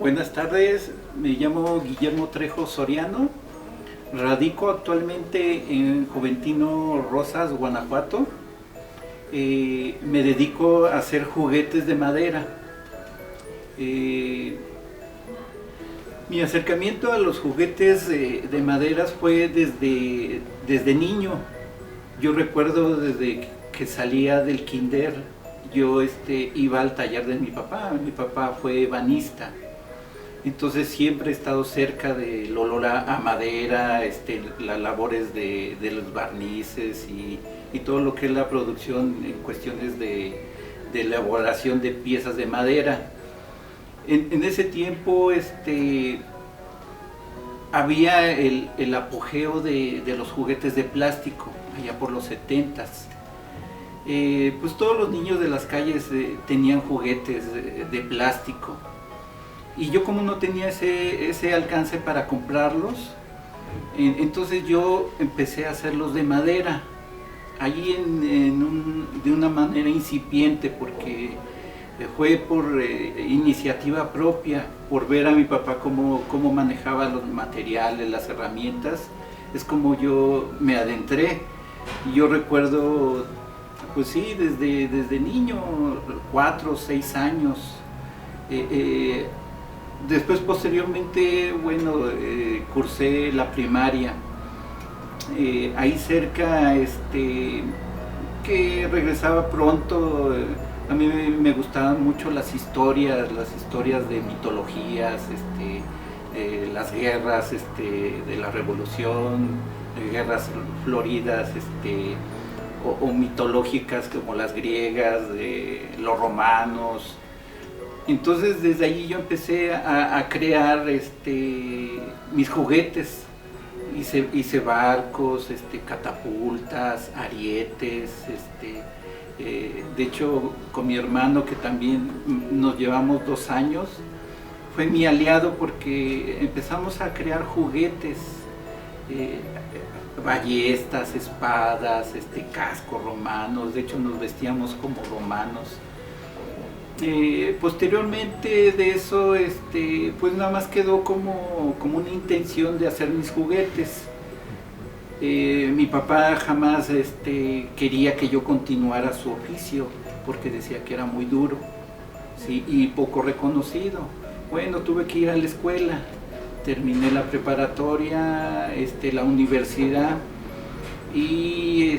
Buenas tardes, me llamo Guillermo Trejo Soriano, radico actualmente en Juventino Rosas, Guanajuato. Me dedico a hacer juguetes de madera. Mi acercamiento a los juguetes de maderas fue desde niño. Yo recuerdo desde que salía del kinder, yo iba al taller de mi papá. Mi papá fue ebanista. Entonces siempre he estado cerca del olor a madera, las labores de los barnices y todo lo que es la producción en cuestiones de elaboración de piezas de madera. En ese tiempo había el apogeo de los juguetes de plástico, allá por los 70s. Pues todos los niños de las calles tenían juguetes de plástico. Y yo, como no tenía ese alcance para comprarlos, entonces yo empecé a hacerlos de madera, allí de una manera incipiente, porque fue por iniciativa propia, por ver a mi papá cómo manejaba los materiales, las herramientas. Es como yo me adentré. Y yo recuerdo, pues sí, desde niño, 4 o 6 años. Después, posteriormente, bueno, cursé la primaria. Ahí cerca, que regresaba pronto. A mí me gustaban mucho las historias de mitologías, las guerras de la revolución, guerras floridas, o mitológicas como las griegas, de los romanos. Entonces desde allí yo empecé a crear mis juguetes. Hice barcos, catapultas, arietes. De hecho, con mi hermano, que también nos llevamos 2 años, fue mi aliado porque empezamos a crear juguetes, ballestas, espadas, cascos romanos. De hecho, nos vestíamos como romanos. Posteriormente de eso, pues nada más quedó como una intención de hacer mis juguetes. Mi papá jamás quería que yo continuara su oficio, porque decía que era muy duro, ¿sí? Y poco reconocido. Bueno, tuve que ir a la escuela, terminé la preparatoria, la universidad, y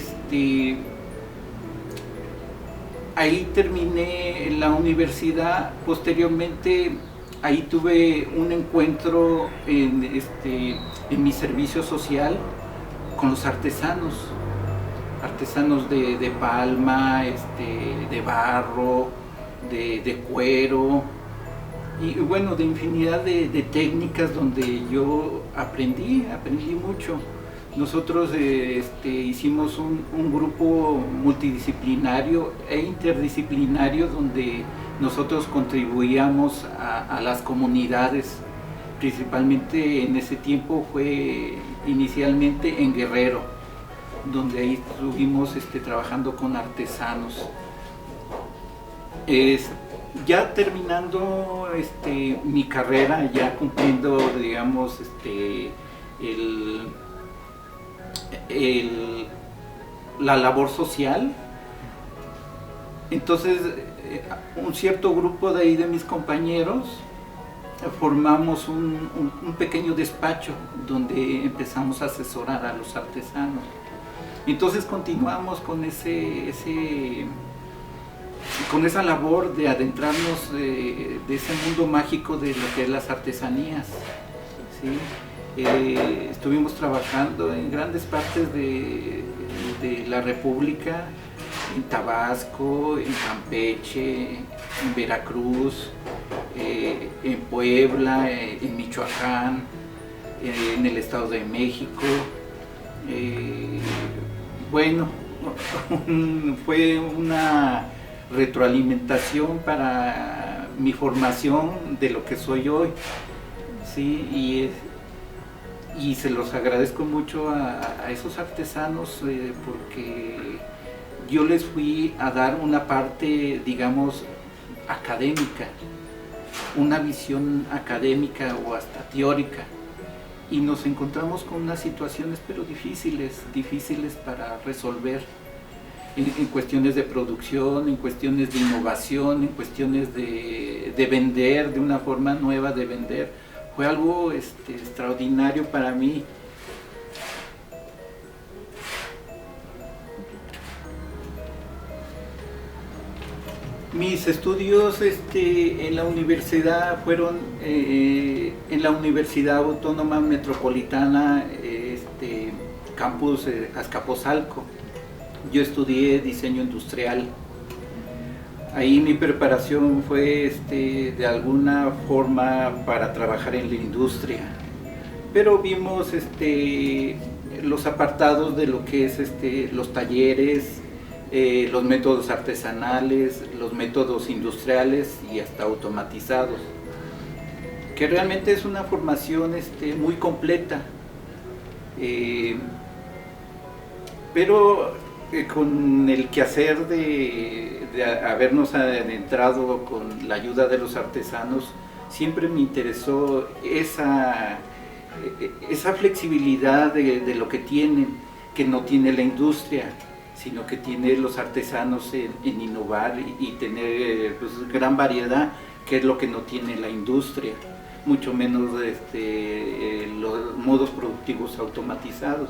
ahí terminé la universidad. Posteriormente ahí tuve un encuentro en mi servicio social con los artesanos de palma, de barro, de cuero, y bueno, de infinidad de técnicas donde yo aprendí mucho. Nosotros hicimos un grupo multidisciplinario e interdisciplinario donde nosotros contribuíamos a las comunidades. Principalmente en ese tiempo fue inicialmente en Guerrero, donde ahí estuvimos trabajando con artesanos. Ya terminando mi carrera, ya cumpliendo, digamos, la labor social, entonces un cierto grupo de ahí de mis compañeros formamos un pequeño despacho donde empezamos a asesorar a los artesanos. Entonces continuamos con con esa labor de adentrarnos de ese mundo mágico de lo que es las artesanías, ¿sí? Estuvimos trabajando en grandes partes de la República, en Tabasco, en Campeche, en Veracruz, en Puebla, en Michoacán, en el Estado de México. Bueno, fue una retroalimentación para mi formación de lo que soy hoy, ¿sí? Y se los agradezco mucho a esos artesanos, porque yo les fui a dar una parte, digamos, académica. una visión académica o hasta teórica, y nos encontramos con unas situaciones pero difíciles para resolver en cuestiones de producción, en cuestiones de innovación, en cuestiones de vender, de una forma nueva de vender. Fue algo extraordinario para mí. Mis estudios en la universidad fueron en la Universidad Autónoma Metropolitana, campus Azcapotzalco. Yo estudié diseño industrial. Ahí mi preparación fue de alguna forma para trabajar en la industria, pero vimos los apartados de lo que es los talleres, los métodos artesanales, los métodos industriales y hasta automatizados, que realmente es una formación muy completa, pero con el quehacer de habernos adentrado con la ayuda de los artesanos, siempre me interesó esa flexibilidad de lo que tienen, que no tiene la industria, sino que tiene los artesanos en innovar y tener pues, gran variedad, que es lo que no tiene la industria, mucho menos los modos productivos automatizados.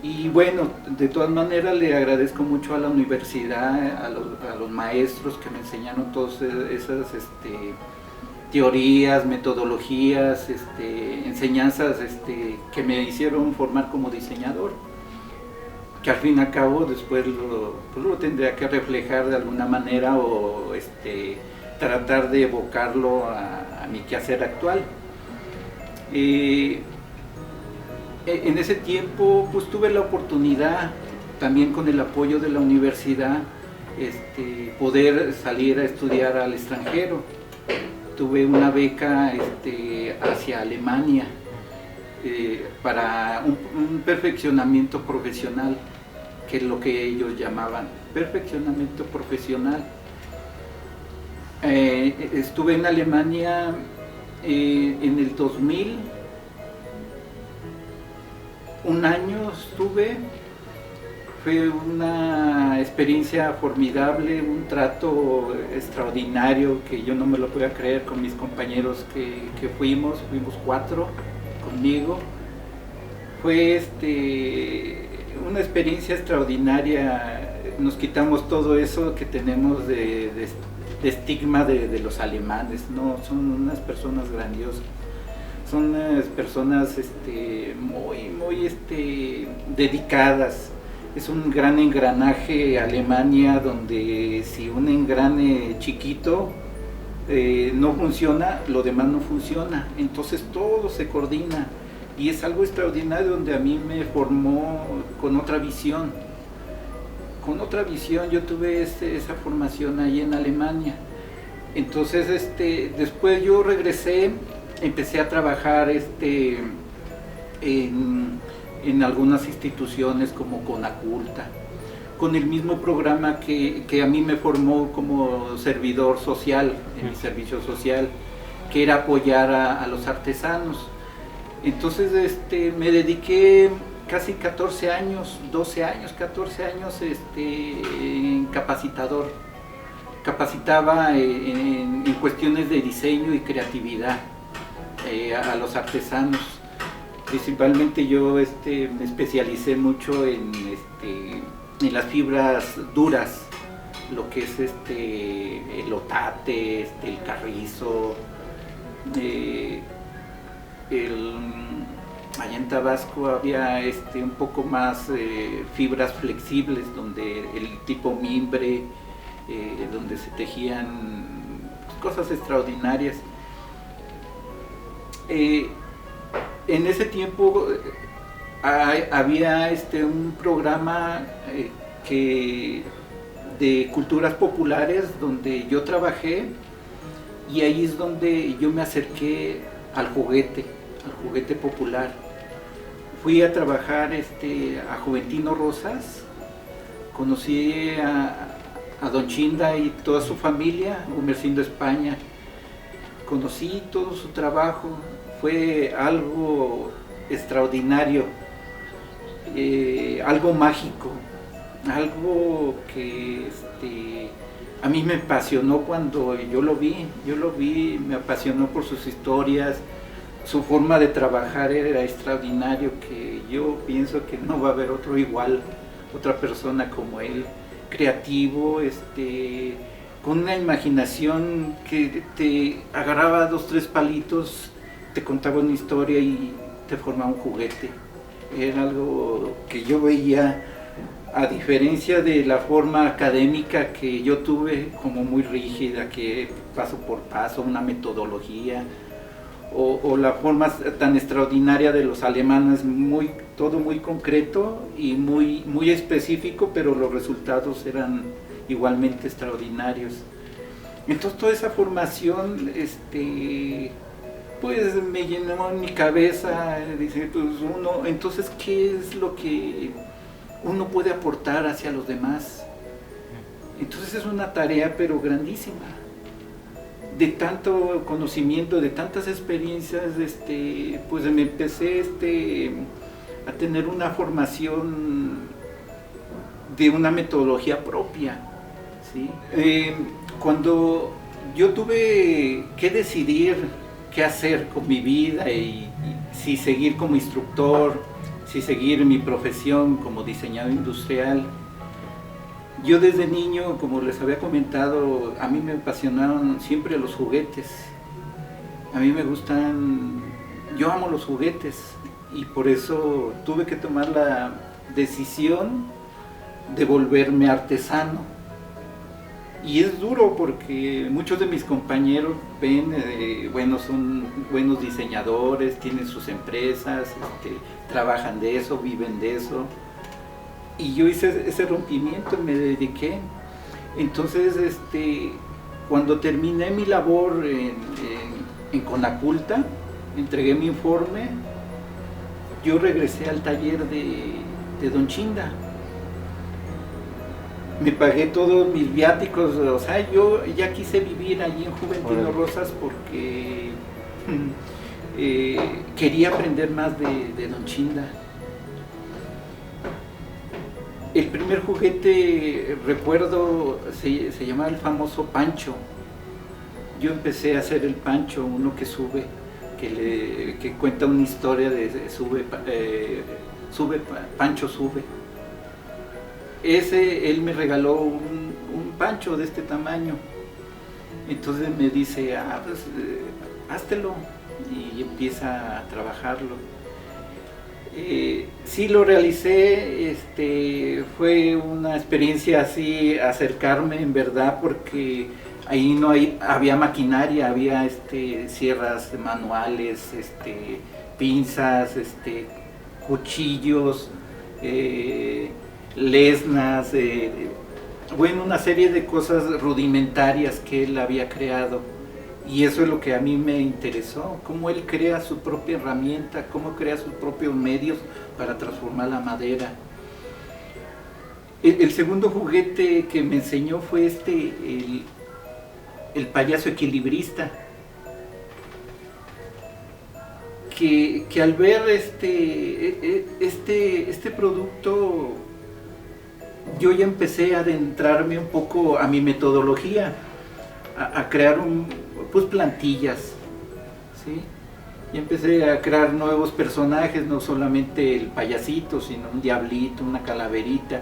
Y bueno, de todas maneras le agradezco mucho a la universidad, a los maestros que me enseñaron todas esas teorías, metodologías, enseñanzas que me hicieron formar como diseñador, que al fin y al cabo después lo tendría que reflejar de alguna manera o tratar de evocarlo a mi quehacer actual. En ese tiempo pues tuve la oportunidad, también con el apoyo de la universidad, poder salir a estudiar al extranjero. Tuve una beca hacia Alemania para un perfeccionamiento profesional, que es lo que ellos llamaban perfeccionamiento profesional. Estuve en Alemania en el 2000, un año estuve. Fue una experiencia formidable, un trato extraordinario que yo no me lo podía creer con mis compañeros que fuimos 4 conmigo. Fue una experiencia extraordinaria, nos quitamos todo eso que tenemos de estigma de los alemanes, no, son unas personas grandiosas. Son unas personas muy dedicadas. Es un gran engranaje Alemania, donde si un engrane chiquito no funciona, lo demás no funciona. Entonces todo se coordina y es algo extraordinario, donde a mí me formó con otra visión. Con otra visión, yo tuve esa formación ahí en Alemania. Entonces después yo regresé. Empecé a trabajar en algunas instituciones como Conaculta, con el mismo programa que a mí me formó como servidor social, en mi servicio social, que era apoyar a los artesanos. Entonces me dediqué casi 14 años, 12 años, 14 años en capacitador. Capacitaba en cuestiones de diseño y creatividad a los artesanos. Principalmente yo me especialicé mucho en las fibras duras, lo que es el otate, el carrizo, allá en Tabasco había un poco más fibras flexibles, donde el tipo mimbre, donde se tejían cosas extraordinarias. En ese tiempo había un programa de culturas populares donde yo trabajé, y ahí es donde yo me acerqué al juguete popular. Fui a trabajar a Juventino Rosas, conocí a Don Chinda y toda su familia, Humercindo España, conocí todo su trabajo, fue algo extraordinario, algo mágico, algo que a mí me apasionó cuando yo lo vi, me apasionó por sus historias, su forma de trabajar era extraordinario, que yo pienso que no va a haber otro igual, otra persona como él, creativo, con una imaginación que te agarraba 2, 3 palitos, te contaba una historia y te formaba un juguete. Era algo que yo veía, a diferencia de la forma académica que yo tuve, como muy rígida, que paso por paso, una metodología, o la forma tan extraordinaria de los alemanes, todo muy concreto y muy específico, pero los resultados eran igualmente extraordinarios. Entonces toda esa formación pues me llenó en mi cabeza, dice, pues entonces ¿qué es lo que uno puede aportar hacia los demás? Entonces es una tarea pero grandísima, de tanto conocimiento, de tantas experiencias, pues me empecé a tener una formación de una metodología propia, ¿sí? Cuando yo tuve que decidir qué hacer con mi vida y si seguir como instructor, si seguir mi profesión como diseñador industrial, yo desde niño, como les había comentado, a mí me apasionaron siempre los juguetes. A mí me gustan, yo amo los juguetes y por eso tuve que tomar la decisión de volverme artesano. Y es duro porque muchos de mis compañeros ven, son buenos diseñadores, tienen sus empresas, trabajan de eso, viven de eso. Y yo hice ese rompimiento, me dediqué. Entonces, cuando terminé mi labor en Conaculta, entregué mi informe, yo regresé al taller de Don Chinda. Me pagué todos mis viáticos, o sea, yo ya quise vivir allí en Juventino Rosas porque quería aprender más de Don Chinda. El primer juguete, recuerdo, se llamaba el famoso Pancho. Yo empecé a hacer el Pancho, uno que sube, que cuenta una historia de Pancho sube. Él me regaló un Pancho de este tamaño. Entonces me dice, pues háztelo, y empieza a trabajarlo. Sí lo realicé, fue una experiencia así, acercarme en verdad, porque ahí no había maquinaria, había sierras manuales, pinzas, cuchillos, lesnas, una serie de cosas rudimentarias que él había creado. Y eso es lo que a mí me interesó, cómo él crea su propia herramienta, cómo crea sus propios medios para transformar la madera. El segundo juguete que me enseñó fue el payaso equilibrista, que al ver este producto, yo ya empecé a adentrarme un poco a mi metodología, a crear plantillas, ¿sí? Y empecé a crear nuevos personajes, no solamente el payasito, sino un diablito, una calaverita.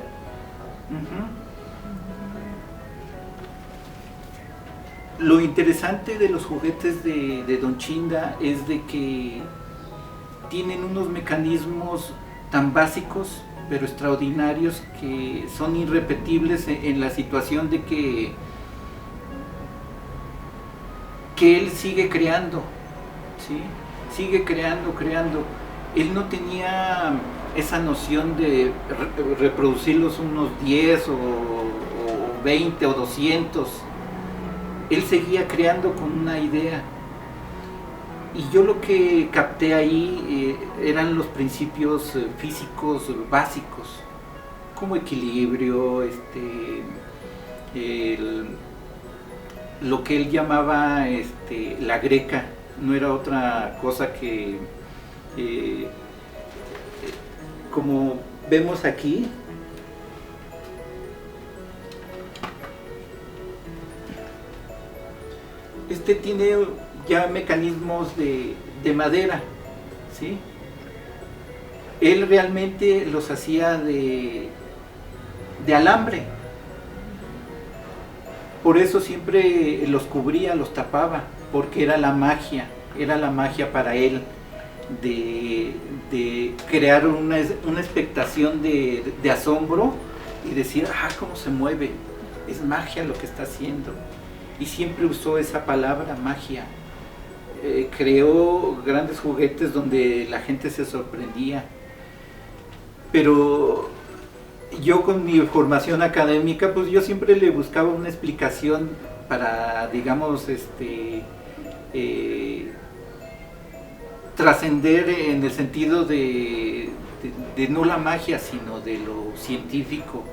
Lo interesante de los juguetes de Don Chinda es de que tienen unos mecanismos tan básicos pero extraordinarios, que son irrepetibles en la situación de que él sigue creando, ¿sí? Sigue creando. Él no tenía esa noción de reproducirlos unos 10 o 20 o 200. Él seguía creando con una idea. Y yo lo que capté ahí eran los principios físicos básicos, como equilibrio, lo que él llamaba la greca. No era otra cosa que, como vemos aquí, tiene ya mecanismos de madera, ¿sí? Él realmente los hacía de alambre. Por eso siempre los cubría, los tapaba, porque era la magia para él de crear una expectación de asombro y decir, cómo se mueve, es magia lo que está haciendo. Y siempre usó esa palabra, magia. Creó grandes juguetes donde la gente se sorprendía. Pero yo, con mi formación académica, pues yo siempre le buscaba una explicación para, digamos, trascender en el sentido de no la magia, sino de lo científico,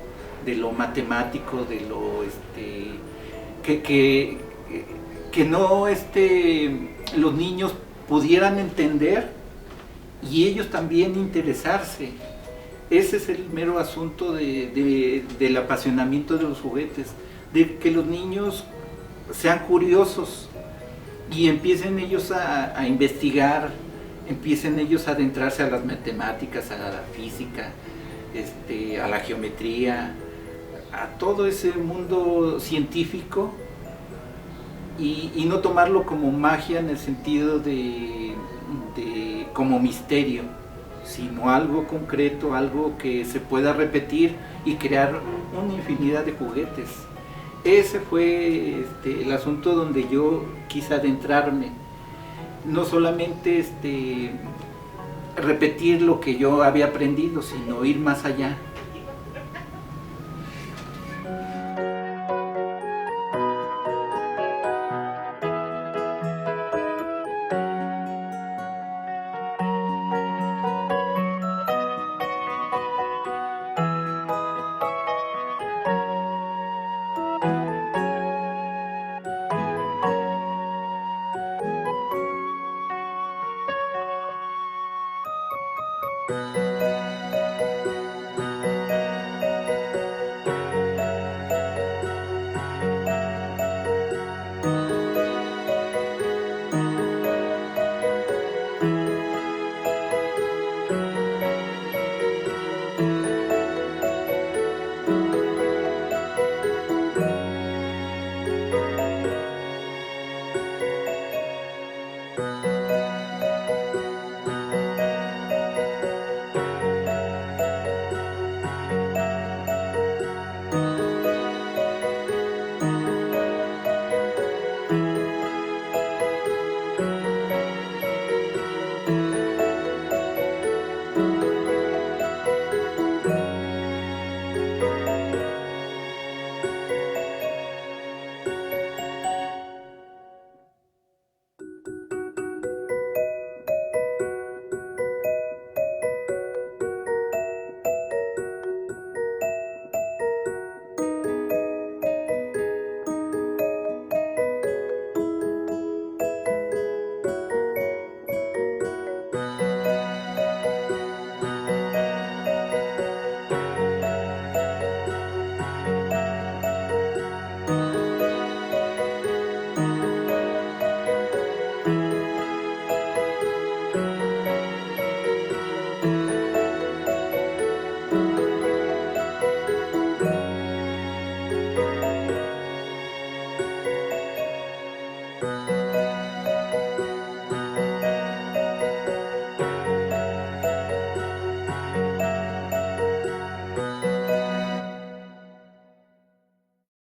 de lo matemático, de lo que no los niños pudieran entender y ellos también interesarse. Ese es el mero asunto del apasionamiento de los juguetes, de que los niños sean curiosos y empiecen ellos a investigar, empiecen ellos a adentrarse a las matemáticas, a la física, a la geometría, a todo ese mundo científico, y no tomarlo como magia en el sentido de como misterio, sino algo concreto, algo que se pueda repetir y crear una infinidad de juguetes. Ese fue el asunto donde yo quise adentrarme, no solamente repetir lo que yo había aprendido, sino ir más allá.